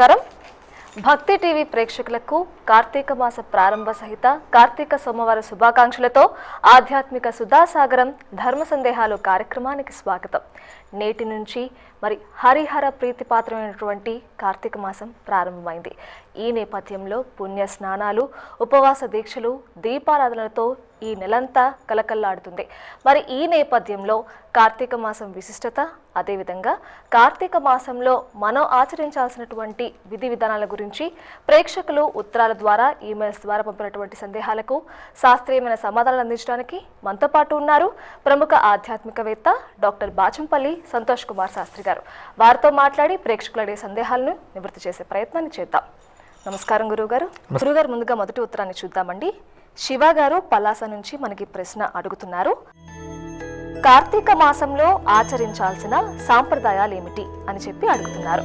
నమస్కారం. భక్తి టీవీ ప్రేక్షకులకు కార్తీక మాస ప్రారంభ సహిత కార్తీక సోమవార శుభాకాంక్షలతో ఆధ్యాత్మిక సుధాసాగరం ధర్మ సందేహాలు కార్యక్రమానికి స్వాగతం. నేటి నుంచి మరి హరిహర ప్రీతిపాత్రమైనటువంటి కార్తీక మాసం ప్రారంభమైంది. ఈ నేపథ్యంలో పుణ్య స్నానాలు, ఉపవాస దీక్షలు, దీపారాధనలతో ఈ నెలంతా కలకల్లాడుతుంది. మరి ఈ నేపథ్యంలో కార్తీక మాసం విశిష్టత, అదేవిధంగా కార్తీక మాసంలో మనం ఆచరించాల్సినటువంటి విధి విధానాల గురించి ప్రేక్షకులు ఉత్తరాల ద్వారా, ఈమెయిల్స్ ద్వారా పంపినటువంటి సందేహాలకు శాస్త్రీయమైన సమాధానాలు అందించడానికి మనతో పాటు ఉన్నారు ప్రముఖ ఆధ్యాత్మికవేత్త డాక్టర్ బాచంపల్లి సంతోష్ కుమార్ శాస్త్రి గారు. వారితో మాట్లాడి ప్రేక్షకులు అడిగే సందేహాలను నివృత్తి చేసే ప్రయత్నాన్ని చేద్దాం. నమస్కారం గురువుగారు. గురువుగారు, ముందుగా మొదటి ఉత్తరాన్ని చూద్దామండి. శివ గారు పలాస నుంచి మనకి ప్రశ్న అడుగుతున్నారు. కార్తీక మాసంలో ఆచరించాల్సిన సాంప్రదాయాలు ఏమిటి అని చెప్పి అడుగుతున్నారు.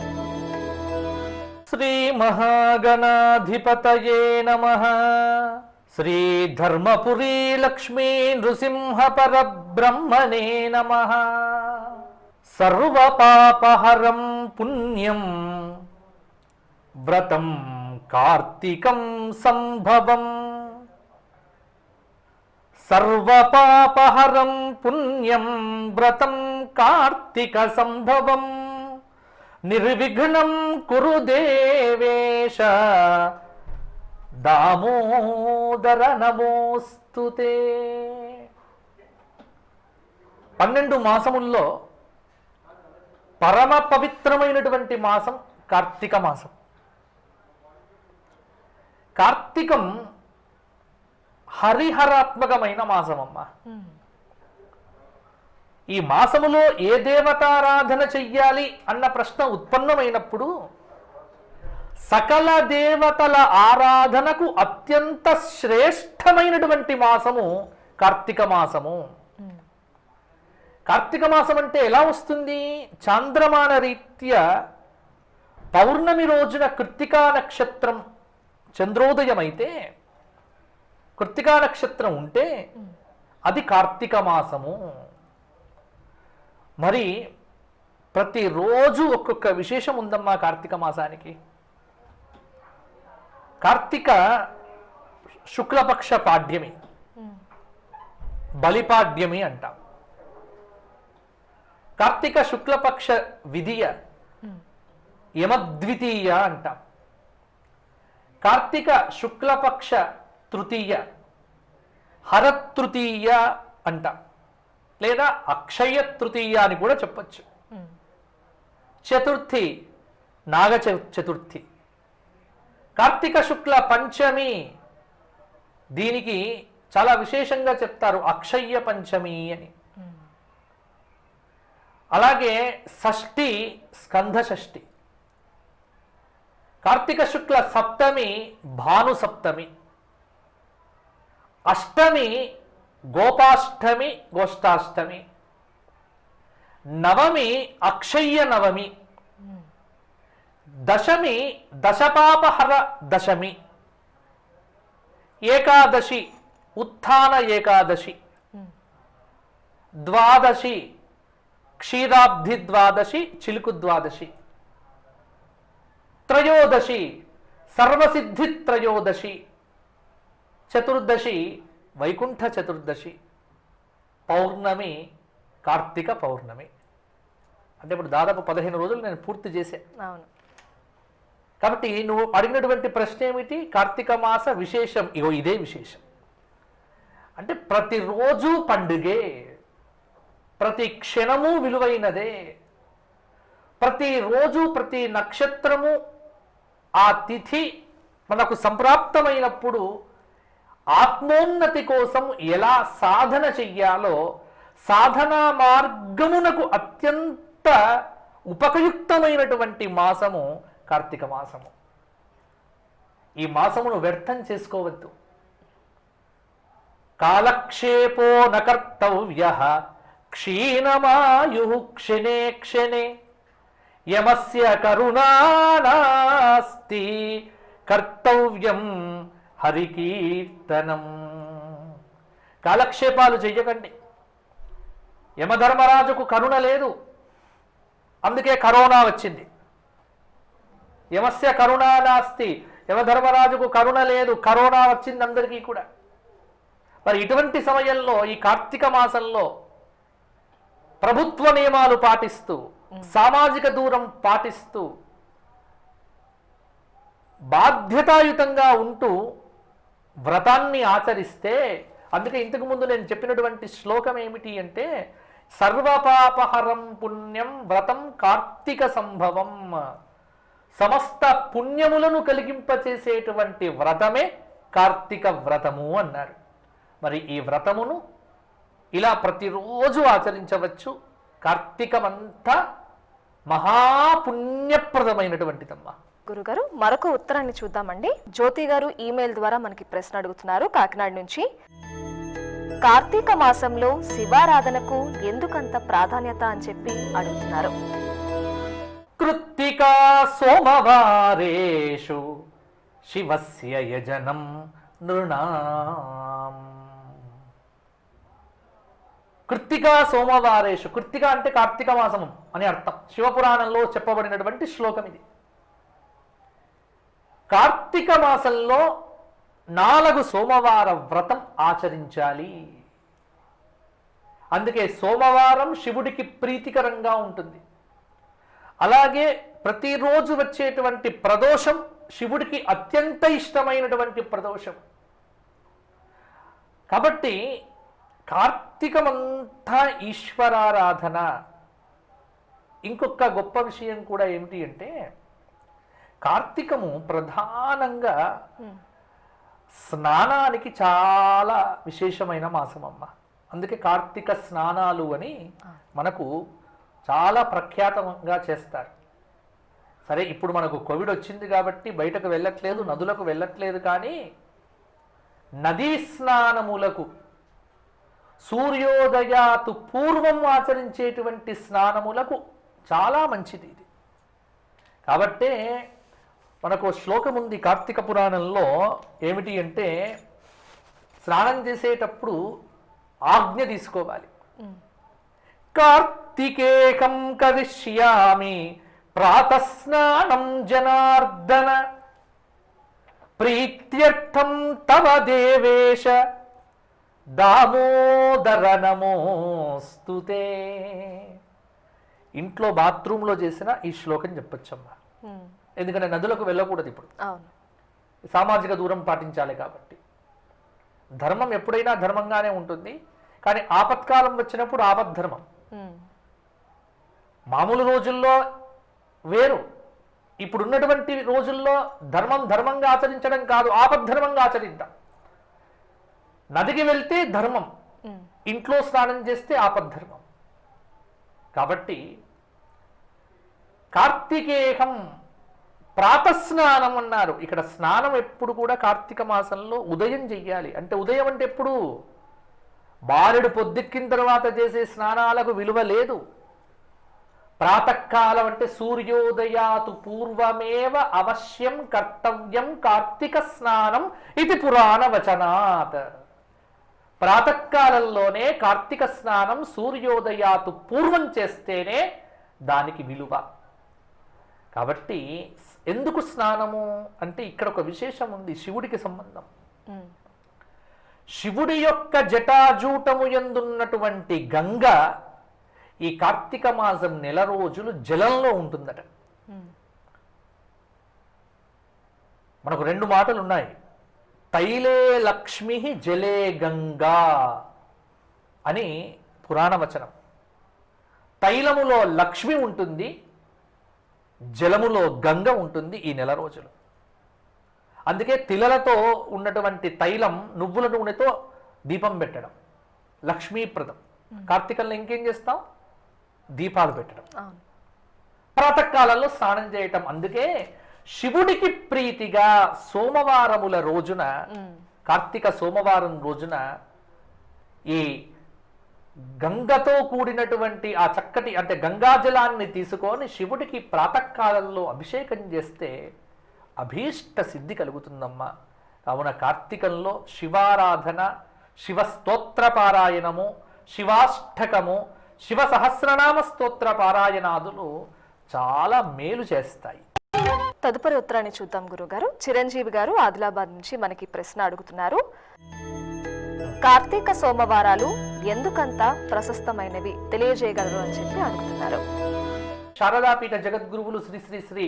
శ్రీ మహాగణాధిపతయే నమః. శ్రీ ధర్మపురీ లక్ష్మీ నృసింహ పరబ్రహ్మణే నమః. సర్వపాపహరం పుణ్యం వ్రతం కార్తీకం సంభవం. సర్వపాపహరం పుణ్యం వ్రతం కార్తీక సంభవం. నిర్విఘ్నం కురు దేవేశ దామోదర నమోస్తుతే. 12 మాసముల్లో పరమ పవిత్రమైనటువంటి మాసం కార్తీక మాసం. కార్తీకం హరిహరాత్మకమైన మాసం అమ్మ. ఈ మాసములో ఏ దేవతారాధన చెయ్యాలి అన్న ప్రశ్న ఉత్పన్నమైనప్పుడు సకల దేవతల ఆరాధనకు అత్యంత శ్రేష్టమైనటువంటి మాసము కార్తీక మాసము. కార్తీక మాసం అంటే ఎలా వస్తుంది? చాంద్రమాన రీత్యా పౌర్ణమి రోజున కృత్తికా నక్షత్రం చంద్రోదయం అయితే, కృత్తికా నక్షత్రం ఉంటే అది కార్తీక మాసము. మరి ప్రతిరోజు ఒక్కొక్క విశేషం ఉందమ్మా కార్తీక మాసానికి. కార్తీక శుక్లపక్ష పాడ్యమి, బలిపాడ్యమి అంటాం. కార్తీక శుక్లపక్ష విధియ యమద్వితీయ అంటాం. కార్తీక శుక్లపక్ష తృతీయ హరతృతీయ అంటాం, లేదా అక్షయ తృతీయ అని కూడా చెప్పచ్చు. చతుర్థి నాగ చతుర్థి. కార్తీక శుక్ల పంచమి, దీనికి చాలా విశేషంగా చెప్తారు అక్షయ్య పంచమి అని. అలాగే షష్ఠి స్కంధ షష్ఠి. కార్తీక శుక్ల సప్తమి భాను సప్తమి. అష్టమి గోపాష్టమి గోష్ఠాష్టమి. నవమి అక్షయ్య నవమి. దశమి దశపాపహర దశమి. ఏకాదశి ఉత్థాన ఏకాదశి. ద్వాదశి క్షీరాబ్ధి ద్వాదశి చిలుకు ద్వాదశి. త్రయోదశి సర్వసిద్ధి త్రయోదశి. చతుర్దశి వైకుంఠ చతుర్దశి. పౌర్ణమి కార్తీక పౌర్ణమి. అంటే ఇప్పుడు దాదాపు 15 రోజులు నేను పూర్తి చేశా. కాబట్టి నువ్వు అడిగినటువంటి ప్రశ్న ఏమిటి? కార్తీక మాస విశేషం. ఇగో ఇదే విశేషం. అంటే ప్రతిరోజు పండుగే, ప్రతి క్షణము విలువైనదే. ప్రతిరోజు ప్రతి నక్షత్రము ఆ తిథి మనకు సంప్రాప్తమైనప్పుడు ఆత్మోన్నతి కోసం ఎలా సాధన చెయ్యాలో సాధనా మార్గమునకు అత్యంత ఉపయుక్తమైనటువంటి మాసము కార్తీక మాసము. ఈ మాసమును వ్యర్థం చేసుకోవద్దు. కాలక్షేపో నకర్తవ్యః క్షీణమాయు క్షణే క్షణే యమస్య కరుణా నాస్తి కర్తవ్యం హరికీర్తనం. కాలక్షేపాలు చెయ్యకండి. యమధర్మరాజుకు కరుణ లేదు, అందుకే కరోనా వచ్చింది. యమస్య కరుణా నాస్తి, యమధర్మరాజుకు కరుణ లేదు, కరోనా వచ్చింది అందరికీ కూడా. మరి ఇటువంటి సమయంలో ఈ కార్తీక మాసంలో ప్రభుత్వ నియమాలు పాటిస్తూ, సామాజిక దూరం పాటిస్తూ, బాధ్యతాయుతంగా ఉంటూ వ్రతాన్ని ఆచరిస్తే, అందుకే ఇంతకు ముందు నేను చెప్పినటువంటి శ్లోకం ఏమిటి అంటే, సర్వపాపహరం పుణ్యం వ్రతం కార్తీక సంభవం, సమస్త పుణ్యములను కలిగింపచేసేటువంటి వ్రతమే కార్తీక వ్రతము అన్నారు. మరి ఈ వ్రతమును ఇలా ప్రతిరోజు ఆచరించవచ్చు. కార్తీకమంతా మహాపుణ్యప్రదమైనటువంటిదమ్మా. గురుగారు, మరొక ఉత్తరాన్ని చూద్దామండి. జ్యోతి గారు ఈమెయిల్ ద్వారా మనకి ప్రశ్న అడుగుతున్నారు కాకినాడ నుంచి. కార్తీక మాసంలో శివారాధనకు ఎందుకంత ప్రాధాన్యత అని చెప్పి అడుగుతున్నారు. కృత్తికా సోమవారేషు శివస్య యజనం నృణాం. కృత్తికా సోమవారేషు, కృత్తిక అంటే కార్తీక మాసము అని అర్థం. శివపురాణంలో చెప్పబడినటువంటి శ్లోకం ఇది. కార్తీక మాసంలో 4 సోమవార వ్రతం ఆచరించాలి. అందుకే సోమవారం శివుడికి ప్రీతికరంగా ఉంటుంది. అలాగే ప్రతిరోజు వచ్చేటువంటి ప్రదోషం శివుడికి అత్యంత ఇష్టమైనటువంటి ప్రదోషం. కాబట్టి కార్తీకమంతా ఈశ్వరారాధన. ఇంకొక గొప్ప విషయం కూడా ఏమిటి అంటే, కార్తీకము ప్రధానంగా స్నానానికి చాలా విశేషమైన మాసం అమ్మ. అందుకే కార్తీక స్నానాలు అని మనకు చాలా ప్రఖ్యాతంగా చేస్తారు. సరే, ఇప్పుడు మనకు కోవిడ్ వచ్చింది కాబట్టి బయటకు వెళ్ళట్లేదు, నదులకు వెళ్ళట్లేదు. కానీ నదీ స్నానములకు, సూర్యోదయాతు పూర్వం ఆచరించేటువంటి స్నానములకు చాలా మంచిది ఇది. కాబట్టే మనకు శ్లోకం ఉంది కార్తీక పురాణంలో. ఏమిటి అంటే, స్నానం చేసేటప్పుడు ఆజ్ఞ తీసుకోవాలి. కార్తికేకం కరిష్యామి ప్రాతస్నానం జనార్దన ప్రీత్యర్థం తవ దేవేశ దామోదర నమోస్తుతే. ఇంట్లో బాత్రూంలో చేసిన ఈ శ్లోకం చెప్పొచ్చమ్మా. ఎందుకంటే నదులకు వెళ్ళకూడదు ఇప్పుడు, సామాజిక దూరం పాటించాలి. కాబట్టి ధర్మం ఎప్పుడైనా ధర్మంగానే ఉంటుంది. కానీ ఆపత్కాలం వచ్చినప్పుడు ఆపద్ధర్మం. మామూలు రోజుల్లో వేరు, ఇప్పుడున్నటువంటి రోజుల్లో ధర్మం ధర్మంగా ఆచరించడం కాదు, ఆపద్ధర్మంగా ఆచరిద్దాం. నదికి వెళ్తే ధర్మం, ఇంట్లో స్నానం చేస్తే ఆపద్ధర్మం. కాబట్టి కార్తికేహం ప్రాతస్నానం అన్నారు. ఇక్కడ స్నానం ఎప్పుడు కూడా కార్తీక మాసంలో ఉదయం చెయ్యాలి. అంటే ఉదయం అంటే ఎప్పుడు? బారెడు పొద్దెక్కిన తర్వాత చేసే స్నానాలకు విలువ లేదు. ప్రాతకాలం అంటే సూర్యోదయాతు పూర్వమేవ అవశ్యం కర్తవ్యం కార్తీక స్నానం ఇది పురాణ వచనాత్. ప్రాతకాలంలోనే కార్తీక స్నానం సూర్యోదయాతు పూర్వం చేస్తేనే దానికి విలువ. కాబట్టి ఎందుకు స్నానము అంటే ఇక్కడ ఒక విశేషం ఉంది, శివుడికి సంబంధం. శివుడి యొక్క జటాజూటము యందున్నటువంటి గంగ ఈ కార్తీక మాసం నెల రోజులు జలంలో ఉంటుందట. మనకు 2 మాటలు ఉన్నాయి. తైలే లక్ష్మి జలే గంగా అని పురాణ వచనం. తైలములో లక్ష్మి ఉంటుంది, జలములో గంగ ఉంటుంది ఈ నెల రోజులు. అందుకే తిలలతో ఉన్నటువంటి తైలం, నువ్వుల నూనెతో దీపం పెట్టడం లక్ష్మీప్రదం. కార్తీకంలో ఇంకేం చేస్తాం? దీపాలు పెట్టడం, ప్రాతకాలంలో స్నానం చేయటం. అందుకే శివుడికి ప్రీతిగా సోమవారముల రోజున, కార్తీక సోమవారం రోజున ఈ గంగతో కూడినటువంటి ఆ చక్కటి అంటే గంగాజలాన్ని తీసుకొని శివుడికి ప్రాతకాలంలో అభిషేకం చేస్తే అభీష్ట సిద్ధి కలుగుతుందమ్మా. కావున కార్తీకంలో శివారాధన, శివ స్తోత్ర పారాయణము, శివాష్టకము, శివ సహస్రనామ స్తోత్ర పారాయణాదులు చాలా మేలు చేస్తాయి. తదుపరి ఉత్తరాన్ని చూద్దాం గురుగారు. చిరంజీవి గారు ఆదిలాబాద్ నుంచి మనకి ప్రశ్న అడుగుతున్నారు. కార్తీక సోమవారాలు ఎందుకంత ప్రశస్తమైనవి తెలియజేయగలరు అని చెప్పి అడుగుతున్నారు. శారదాపీఠ జగద్గురువులు శ్రీ శ్రీ శ్రీ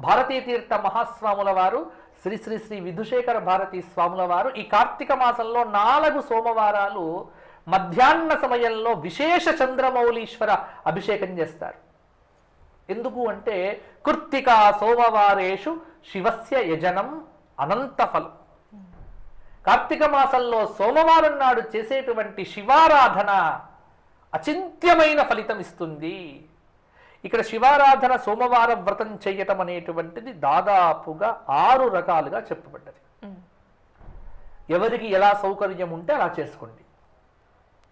భారతీ తీర్థ మహాస్వాముల వారు, శ్రీ శ్రీ శ్రీ విధుశేఖర భారతీ స్వాముల వారు ఈ కార్తీక మాసంలో 4 సోమవారాలు మధ్యాహ్న సమయంలో విశేష చంద్రమౌళీశ్వర అభిషేకం చేస్తారు. ఎందుకు అంటే కృత్తికా సోమవారేషు శివస్య యజనం అనంత ఫలం. కార్తీక మాసంలో సోమవారం నాడు చేసేటువంటి శివారాధన అచింత్యమైన ఫలితం ఇస్తుంది. ఇక్కడ శివారాధన సోమవార వ్రతం చేయటం అనేటువంటిది దాదాపుగా 6 రకాలుగా చెప్పబడ్డది. ఎవరికి ఎలా సౌకర్యం ఉంటే అలా చేసుకోండి.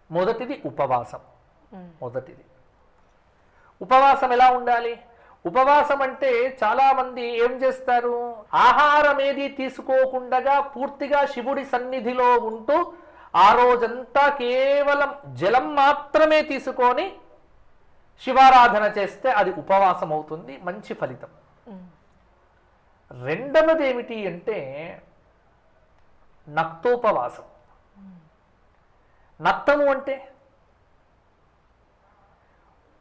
మొదటిది ఉపవాసం. ఉపవాసం ఎలా ఉండాలి? ఉపవాసం అంటే చాలా మంది ఏం చేస్తారు, ఆహారం ఏది తీసుకోకుండా పూర్తిగా శివుడి సన్నిధిలో ఉంటూ ఆ రోజంతా కేవలం జలం మాత్రమే తీసుకొని శివారాధన చేస్తే అది ఉపవాసం అవుతుంది, మంచి ఫలితం. రెండవది ఏమిటి అంటే నక్తోపవాసం. నక్తము అంటే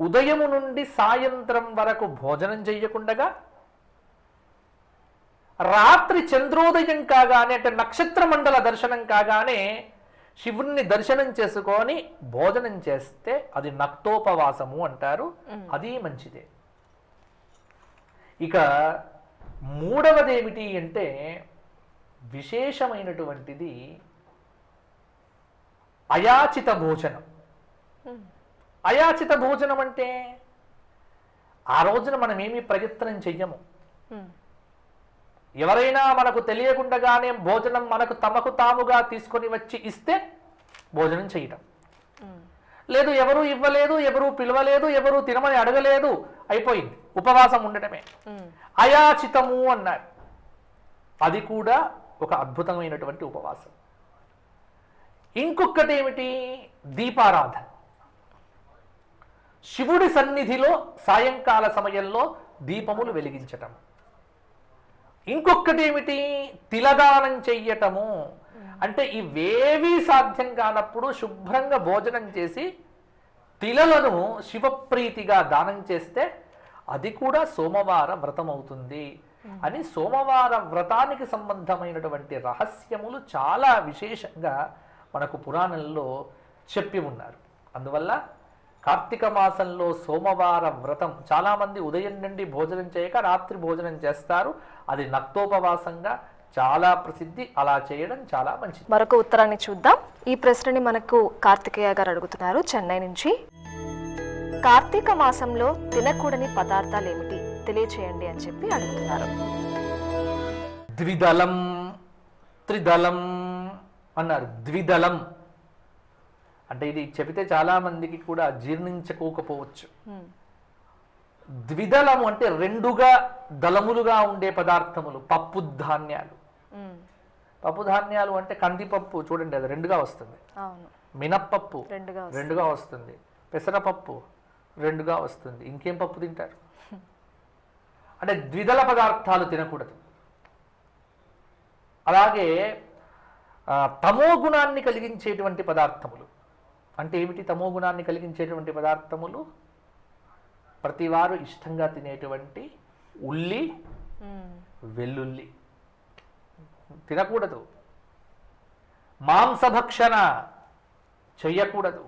ఉదయము నుండి సాయంత్రం వరకు భోజనం చెయ్యకుండగా రాత్రి చంద్రోదయం కాగానే అంటే నక్షత్ర మండల దర్శనం కాగానే శివుణ్ణి దర్శనం చేసుకొని భోజనం చేస్తే అది నక్తోపవాసము అంటారు. అది మంచిదే. ఇక మూడవది ఏమిటి అంటే విశేషమైనటువంటిది అయాచిత భోజనం. అయాచిత భోజనం అంటే ఆ రోజున మనం ఏమీ ప్రయత్నం చెయ్యము. ఎవరైనా మనకు తెలియకుండానే భోజనం మనకు తమకు తాముగా తీసుకొని వచ్చి ఇస్తే భోజనం చేయటం లేదు. ఎవరు ఇవ్వలేదు, ఎవరు పిలవలేదు, ఎవరు తినమని అడగలేదు, అయిపోయింది, ఉపవాసం ఉండటమే. అయాచితము అన్నారు. అది కూడా ఒక అద్భుతమైనటువంటి ఉపవాసం. ఇంకొకటి ఏమిటి? దీపారాధన. శివుడి సన్నిధిలో సాయంకాల సమయంలో దీపములు వెలిగించటం. ఇంకొకటి ఏమిటి? తిలదానం చెయ్యటము. అంటే ఇవేవీ సాధ్యం కానప్పుడు శుభ్రంగా భోజనం చేసి తిలలను శివప్రీతిగా దానం చేస్తే అది కూడా సోమవార వ్రతం అవుతుంది అని సోమవార వ్రతానికి సంబంధమైనటువంటి రహస్యములు చాలా విశేషంగా మనకు పురాణంలో చెప్పి ఉన్నారు. అందువల్ల కార్తీక మాసంలో సోమవార వ్రతం చాలామంది ఉదయం నుండి భోజనం చేయక రాత్రి భోజనం చేస్తారు. అది నక్తోపవాసంగా చాలా ప్రసిద్ధి. అలా చేయడం చాలా మంచిది. మరొక ఉత్తరాన్ని చూద్దాం. ఈ ప్రశ్నని మనకు కార్తికేయ గారు అడుగుతున్నారు చెన్నై నుంచి. కార్తీక మాసంలో తినకూడని పదార్థాలు ఏమిటి తెలియచేయండి అని చెప్పి అడుగుతున్నారు. ద్విదళం, త్రిదళం అన్నారు. ద్విదళం అంటే ఇది చెబితే చాలా మందికి కూడా జీర్ణించుకోకపోవచ్చు. ద్విదళము అంటే రెండుగా దళములుగా ఉండే పదార్థములు. పప్పు ధాన్యాలు. పప్పు ధాన్యాలు అంటే కందిపప్పు చూడండి, అది రెండుగా వస్తుంది. మినప్పప్పు రెండుగా వస్తుంది. పెసరపప్పు రెండుగా వస్తుంది. ఇంకేం పప్పు తింటారు? అంటే ద్విదళ పదార్థాలు తినకూడదు. అలాగే తమో గుణాన్ని కలిగించేటువంటి పదార్థములు అంటే ఏమిటి? తమో గుణాన్ని కలిగించేటువంటి పదార్థములు ప్రతివారు ఇష్టంగా తినేటువంటి ఉల్లి, వెల్లుల్లి తినకూడదు. మాంసభక్షణ చెయ్యకూడదు.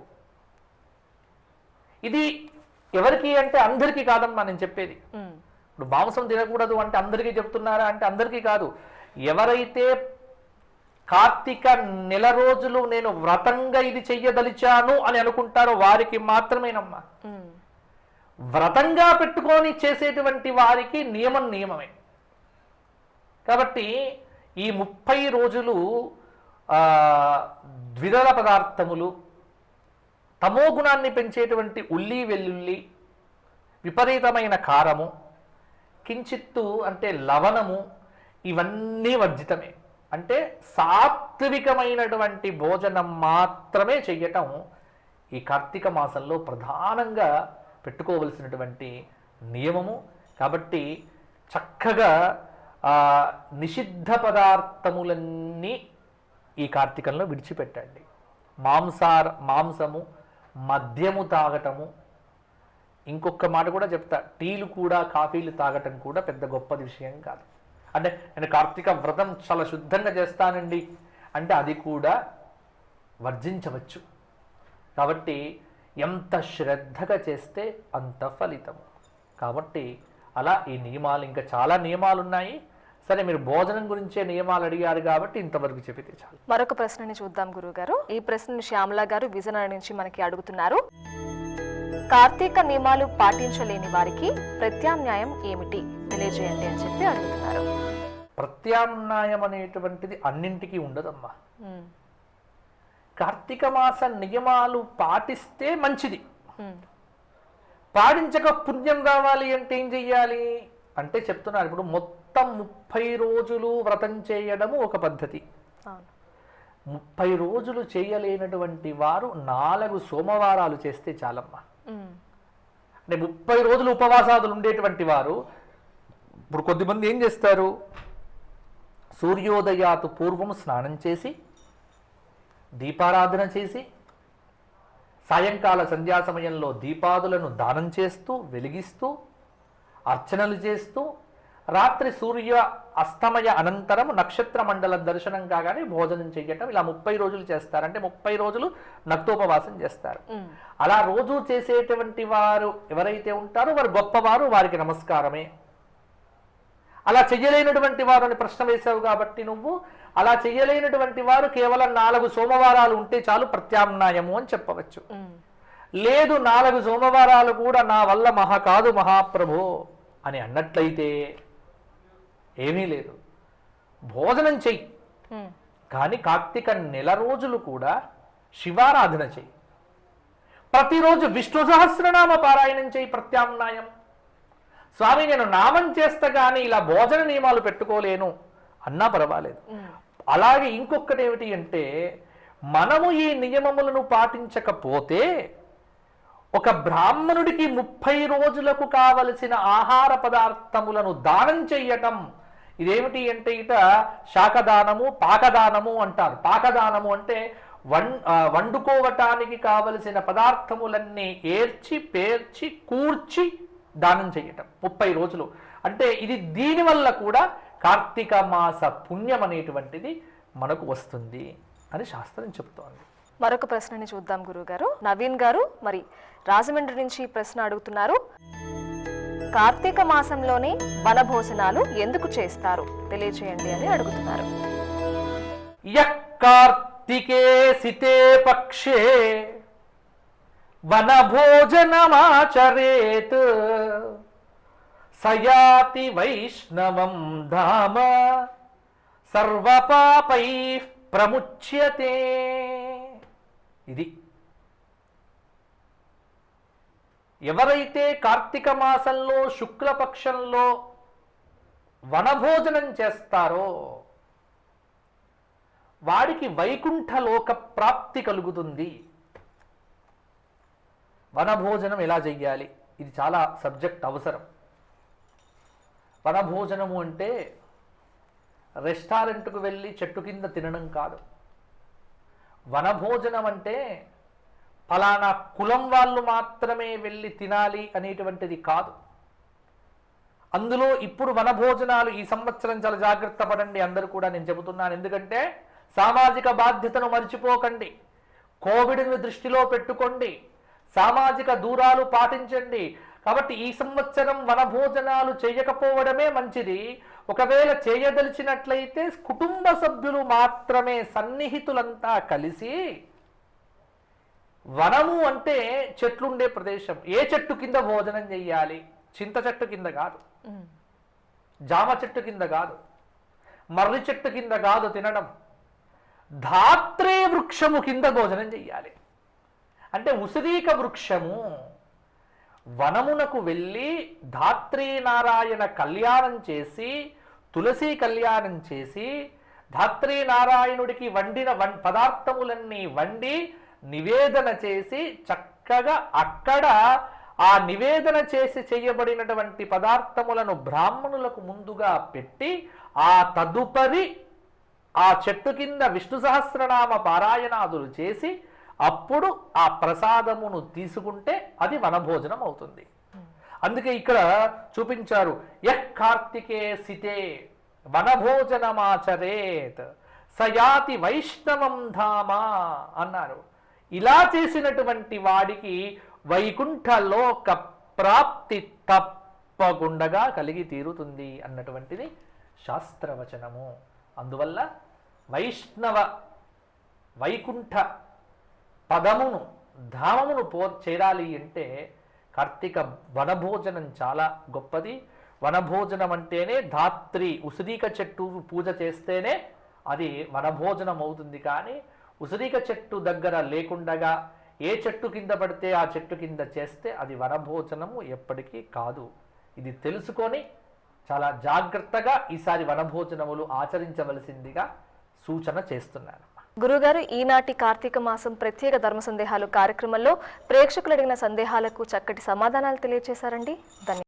ఇది ఎవరికి అంటే అందరికీ కాదమ్మా నేను చెప్పేది. ఇప్పుడు మాంసం తినకూడదు అంటే అందరికీ చెప్తున్నారా అంటే అందరికీ కాదు. ఎవరైతే కార్తీక నెల రోజులు నేను వ్రతంగా ఇది చెయ్యదలిచాను అని అనుకుంటారో వారికి మాత్రమేనమ్మా. వ్రతంగా పెట్టుకొని చేసేటువంటి వారికి నియమమే. కాబట్టి ఈ 30 రోజులు ద్విదళ పదార్థములు, తమో గుణాన్ని పెంచేటువంటి ఉల్లి, వెల్లుల్లి, విపరీతమైన కారము, కించిత్తు అంటే లవణము, ఇవన్నీ వర్జితమే. అంటే సాత్వికమైనటువంటి భోజనం మాత్రమే చెయ్యటం ఈ కార్తీక మాసంలో ప్రధానంగా పెట్టుకోవలసినటువంటి నియమము. కాబట్టి చక్కగా ఆ నిషిద్ధ పదార్థములన్నీ ఈ కార్తీకంలో విడిచిపెట్టండి. మాంసము, మద్యము తాగటము, ఇంకొక మాట కూడా చెప్తా, టీలు కూడా కాఫీలు తాగటం కూడా పెద్ద గొప్పది విషయం కాదు. అంటే నేను కార్తీక వ్రతం చాలా శుద్ధంగా చేస్తానండి అంటే అది కూడా వర్జించవచ్చు. కాబట్టి ఎంత శ్రద్ధగా చేస్తే అంత ఫలితము. కాబట్టి అలా ఈ నియమాలు, ఇంకా చాలా నియమాలు ఉన్నాయి. సరే, మీరు భోజనం గురించే నియమాలు అడిగారు కాబట్టి ఇంతవరకు చెప్పితే చాలు. మరొక ప్రశ్నని చూద్దాం గురువుగారు. ఈ ప్రశ్నని శ్యామల గారు విజయనగరం నుంచి మనకి అడుగుతున్నారు. కార్తీక నియమాలు పాటించలేని వారికి ప్రత్యామ్నాయం ఏమిటి తెలియజేయండి అని చెప్పి అడుగుతున్నారు. ప్రత్యామ్నాయం అనేటువంటిది అన్నింటికీ ఉండదమ్మా. కార్తీక మాస నియమాలు పాటిస్తే మంచిది. పాటించక పుణ్యం రావాలి అంటే ఏం చెయ్యాలి అంటే చెప్తున్నారు. ఇప్పుడు మొత్తం 30 రోజులు వ్రతం చేయడము ఒక పద్ధతి. 30 రోజులు చేయలేనటువంటి వారు 4 సోమవారాలు చేస్తే చాలమ్మా. అంటే 30 రోజులు ఉపవాసాదులు ఉండేటువంటి వారు ఇప్పుడు కొద్దిమంది ఏం చేస్తారు, సూర్యోదయాతు పూర్వం స్నానం చేసి దీపారాధన చేసి సాయంకాల సంధ్యా సమయంలో దీపాదులను దానం చేస్తూ వెలిగిస్తూ అర్చనలు చేస్తూ రాత్రి సూర్య అస్తమయ అనంతరం నక్షత్ర మండల దర్శనం కాగానే భోజనం చేయటం, ఇలా 30 రోజులు చేస్తారు. అంటే 30 రోజులు నక్తోపవాసం చేస్తారు. అలా రోజు చేసేటువంటి వారు ఎవరైతే ఉంటారో వారు గొప్పవారు, వారికి నమస్కారమే. అలా చెయ్యలేనటువంటి వారు అని ప్రశ్న వేశావు కాబట్టి నువ్వు, అలా చెయ్యలేనటువంటి వారు కేవలం 4 సోమవారాలు ఉంటే చాలు ప్రత్యామ్నాయము అని చెప్పవచ్చు. లేదు 4 సోమవారాలు కూడా నా వల్ల కాదు మహాప్రభో అని అన్నట్లయితే ఏమీ లేదు, భోజనం చెయ్యి. కానీ కార్తీక నెల రోజులు కూడా శివారాధన చెయ్యి. ప్రతిరోజు విష్ణు సహస్రనామ పారాయణం చెయ్యి. ప్రత్యామ్నాయం, స్వామి నేను నామం చేస్తా కానీ ఇలా భోజన నియమాలు పెట్టుకోలేను అన్నా పర్వాలేదు. అలాగే ఇంకొకటి ఏమిటి అంటే, మనము ఈ నియమములను పాటించకపోతే ఒక బ్రాహ్మణుడికి 30 రోజులకు కావలసిన ఆహార పదార్థములను దానం చెయ్యటం. ఇదేమిటి అంటే ఇట శాఖదానము, పాకదానము అంటారు. పాకదానము అంటే వండుకోవటానికి కావలసిన పదార్థములన్నీ ఏర్చి పేర్చి కూర్చి దానం చెయ్యటం 30 రోజులు. అంటే ఇది దీనివల్ల కూడా కార్తీక మాస పుణ్యం అనేటువంటిది మనకు వస్తుంది అని శాస్త్రం చెప్తోంది. మరొక ప్రశ్నని చూద్దాం గురువుగారు. నవీన్ గారు మరి రాజమండ్రి నుంచి ఈ ప్రశ్న అడుగుతున్నారు. కార్తీక మాసంలోనే వనభోజనాలు ఎందుకు చేస్తారు తెలియచేయండి అని అడుగుతున్నారు. కార్తీకే సితే పక్షే వనభోజనమాచరేత్ సయాతి వైష్ణవం ధామ సర్వపాపై ప్రముచ్యతే. ఇది ఎవరైతే కార్తీక మాసంలో శుక్లపక్షంలో వనభోజనం చేస్తారో వాడికి వైకుంఠలోక ప్రాప్తి కలుగుతుంది. వనభోజనం ఎలా చెయ్యాలి, ఇది చాలా సబ్జెక్ట్ అవసరం. వనభోజనము అంటే రెస్టారెంట్కు వెళ్ళి చెట్టు కింద తినడం కాదు. వనభోజనం అంటే ఫలానా కులం వాళ్ళు మాత్రమే వెళ్ళి తినాలి అనేటువంటిది కాదు. అందులో ఇప్పుడు వనభోజనాలు ఈ సంవత్సరం చాలా జాగ్రత్త పడండి అందరూ కూడా, నేను చెబుతున్నాను. ఎందుకంటే సామాజిక బాధ్యతను మర్చిపోకండి, కోవిడ్ను దృష్టిలో పెట్టుకోండి, సామాజిక దూరాలు పాటించండి. కాబట్టి ఈ సంవత్సరం వనభోజనాలు చేయకపోవడమే మంచిది. ఒకవేళ చేయదలిచినట్లయితే కుటుంబ సభ్యులు మాత్రమే, సన్నిహితులంతా కలిసి, వనము అంటే చెట్లుండే ప్రదేశం, ఏ చెట్టు కింద భోజనం చెయ్యాలి? చింత చెట్టు కింద కాదు, జామ చెట్టు కింద కాదు, మర్రి చెట్టు కింద కాదు తినడం, ధాత్రే వృక్షము కింద భోజనం చెయ్యాలి. అంటే ఉసిరీక వృక్షము వనమునకు వెళ్ళి ధాత్రీనారాయణ కళ్యాణం చేసి, తులసి కళ్యాణం చేసి, ధాత్రీనారాయణుడికి వండిన పదార్థములన్నీ వండి నివేదన చేసి చక్కగా అక్కడ ఆ నివేదన చేసి చేయబడినటువంటి పదార్థములను బ్రాహ్మణులకు ముందుగా పెట్టి ఆ తదుపరి ఆ చెట్టు కింద విష్ణు సహస్రనామ పారాయణాదులు చేసి అప్పుడు ఆ ప్రసాదమును తీసుకుంటే అది వనభోజనం అవుతుంది. అందుకే ఇక్కడ చూపించారు, యః కార్తికే సితే వనభోజనమాచరేత్ సయాతి వైష్ణవం ధామ అన్నారు. ఇలా చేసినటువంటి వాడికి వైకుంఠలోక ప్రాప్తి తప్పకుండా కలిగి తీరుతుంది అన్నటువంటిది శాస్త్రవచనము. అందువల్ల వైష్ణవ వైకుంఠ పదమును ధామమును చేరాలి అంటే కార్తీక వనభోజనం చాలా గొప్పది. వనభోజనం అంటేనే ధాత్రి ఉసిరిక చెట్టు పూజ చేస్తేనే అది వనభోజనం అవుతుంది. కానీ ఉసిరిక చెట్టు దగ్గర లేకుండగా ఏ చెట్టు కింద పడితే ఆ చెట్టు కింద చేస్తే అది వనభోజనము ఎప్పటికీ కాదు. ఇది తెలుసుకొని చాలా జాగ్రత్తగా ఈసారి వనభోజనములు ఆచరించవలసిందిగా సూచన చేస్తున్నాను. గురుగారు, ఈనాటి కార్తీక మాసం ప్రత్యేక ధర్మ సందేహాలు కార్యక్రమంలో ప్రేక్షకులు అడిగిన సందేహాలకు చక్కటి సమాధానాలు తెలియజేశారండి. ధన్యవాదాలు.